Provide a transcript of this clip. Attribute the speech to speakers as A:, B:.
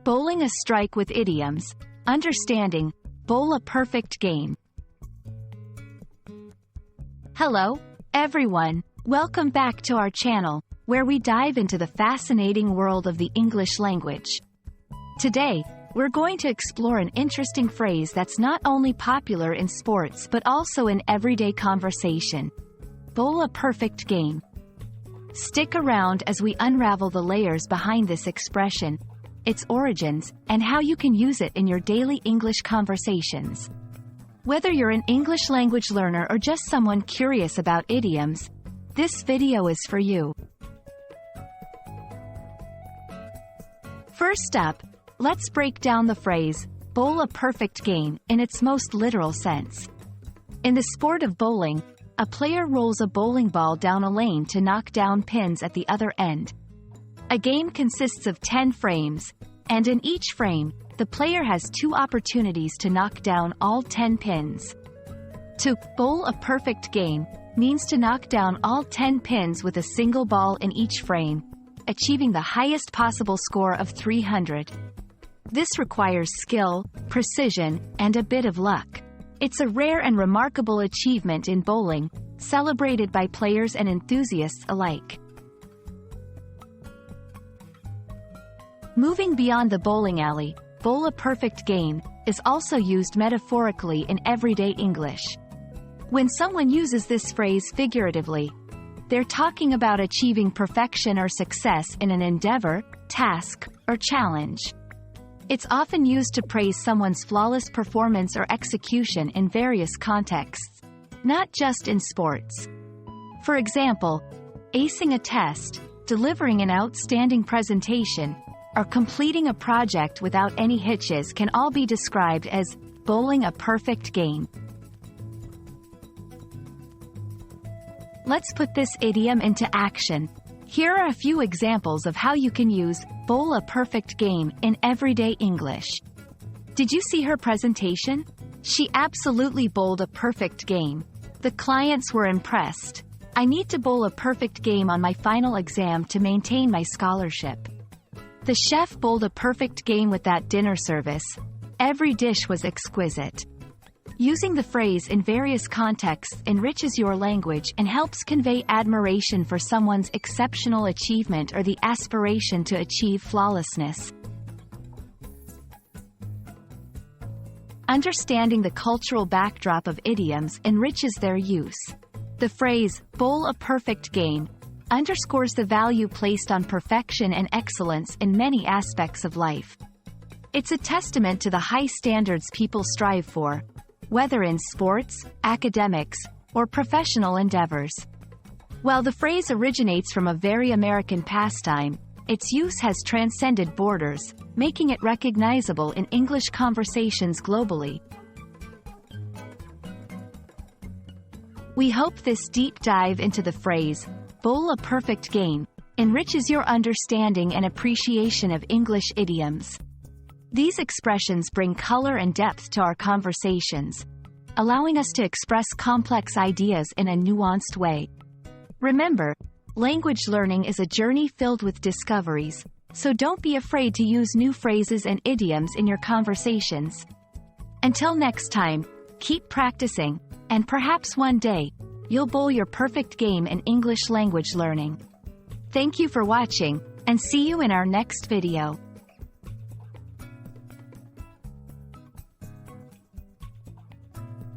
A: Bowling a strike with idioms. Understanding. Bowl a perfect game. Hello, everyone. Welcome back to our channel, where we dive into the fascinating world of the English language. Today, we're going to explore an interesting phrase that's not only popular in sports but also in everyday conversation. Bowl a perfect game. Stick around as we unravel the layers behind this expression, its origins, and how you can use it in your daily English conversations. Whether you're an English language learner or just someone curious about idioms, this video is for you. First up, let's break down the phrase, bowl a perfect game, in its most literal sense. In the sport of bowling, a player rolls a bowling ball down a lane to knock down pins at the other end. A game consists of 10 frames, and in each frame, the player has 2 opportunities to knock down all 10 pins. To bowl a perfect game means to knock down all 10 pins with a single ball in each frame, achieving the highest possible score of 300. This requires skill, precision, and a bit of luck. It's a rare and remarkable achievement in bowling, celebrated by players and enthusiasts alike. Moving beyond the bowling alley, bowl a perfect game is also used metaphorically in everyday English. When someone uses this phrase figuratively, they're talking about achieving perfection or success in an endeavor, task, or challenge. It's often used to praise someone's flawless performance or execution in various contexts, not just in sports. For example, acing a test, delivering an outstanding presentation, or completing a project without any hitches can all be described as bowling a perfect game. Let's put this idiom into action. Here are a few examples of how you can use bowl a perfect game in everyday English. Did you see her presentation? She absolutely bowled a perfect game. The clients were impressed. I need to bowl a perfect game on my final exam to maintain my scholarship. The chef bowled a perfect game with that dinner service. Every dish was exquisite. Using the phrase in various contexts enriches your language and helps convey admiration for someone's exceptional achievement or the aspiration to achieve flawlessness. Understanding the cultural backdrop of idioms enriches their use. The phrase, bowl a perfect game, underscores the value placed on perfection and excellence in many aspects of life. It's a testament to the high standards people strive for, whether in sports, academics, or professional endeavors. While the phrase originates from a very American pastime, its use has transcended borders, making it recognizable in English conversations globally. We hope this deep dive into the phrase, bowl a perfect game, enriches your understanding and appreciation of English idioms. These expressions bring color and depth to our conversations, allowing us to express complex ideas in a nuanced way. Remember, language learning is a journey filled with discoveries, so don't be afraid to use new phrases and idioms in your conversations. Until next time, keep practicing, and perhaps one day, you'll bowl your perfect game in English language learning. Thank you for watching, and see you in our next video.